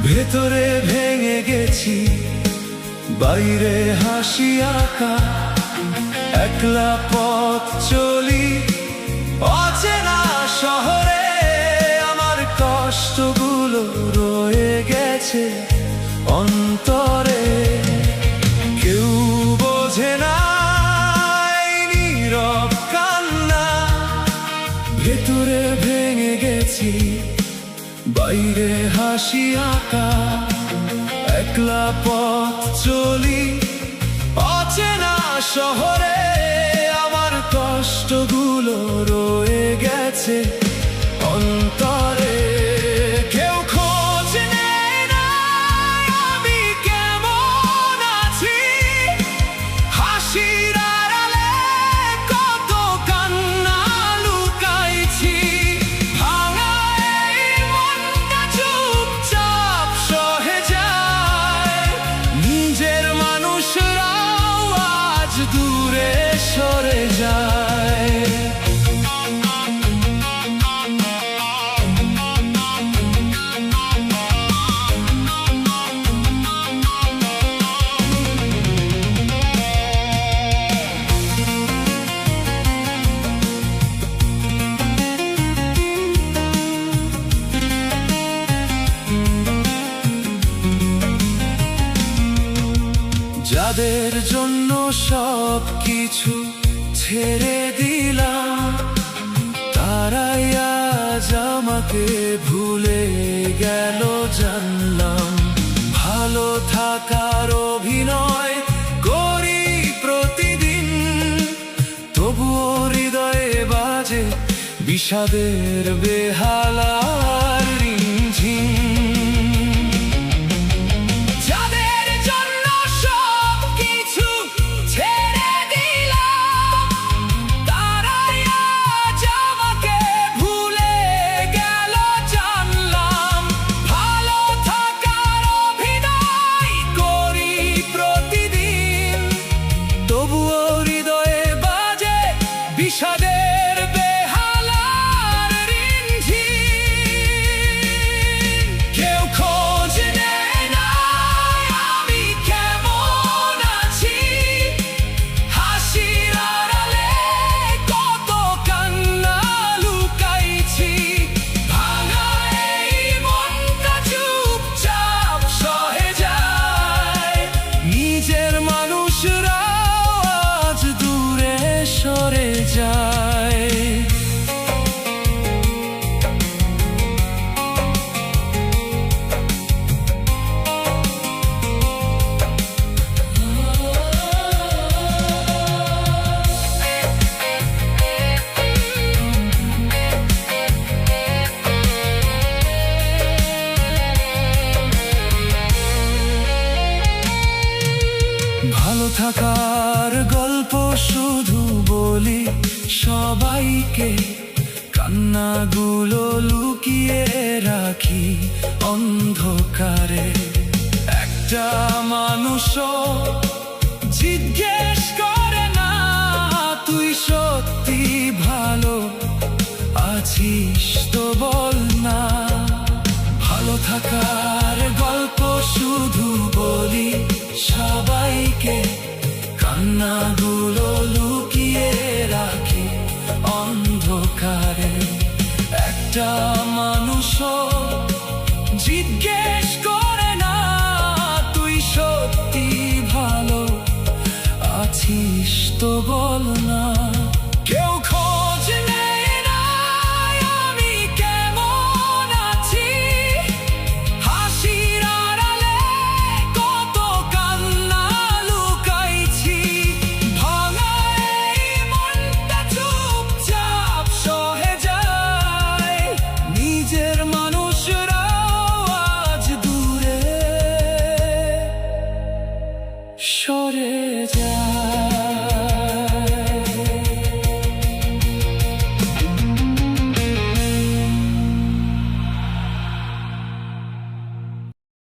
ভেতরে ভেঙে গেছি, বাইরে হাসি আঁকা, একলা পথ চলি অচেনা শহরে। আমার কষ্টগুলো রয়ে গেছে অন্তরে, কেউ বোঝে না এই নীরব কান্না। ভেতরে ভেঙে গেছি, বাইরে হাসি আঁকা, একলা পথ চলি অচেনা শহরে। আমার কষ্টগুলো রয়ে গেছে অন্তরে, কেউ খোঁজ নেয় না আমি কেমন আছি। হাসির আড়ালে কত কান্না লুকাইছি। ভাঙা এই মনটা চুপচাপ সহে যায়, নিজের মানুষরাও আজ দূরে সরে যায়। যাদের জন্য সব কিছু ছেড়ে দিলাম, তারাই আজ আমাকে ভুলে গেল জানলাম। ভালো থাকার অভিনয় করি প্রতিদিন, তবুও হৃদয়ে বাজে বিষাদের বেহালার রিমঝিম। বিষাদের বেহালার রিমঝিম, কেউ খোঁজ নেয় না আমি কেমন আছি। হাসির আড়ালে কত কান্না লুকাইছি। ভাঙা এই মনটা চুপচাপ সহে যায়, নিজের মানুষরাও আজ দূরে সরে যায়। ভালো থাকার গল্প শুধু বলি সবাইকে, কান্নাগুলো লুকিয়ে রাখি অন্ধকারে। একটা মানুষও জিজ্ঞেস করে না তুই সত্যি ভালো আছিস তো বল না। ভালো থাকার গল্প শুধু বলি সবাইকে, কান্নাগুলো লুকিয়ে রাখি অন্ধকারে। একটা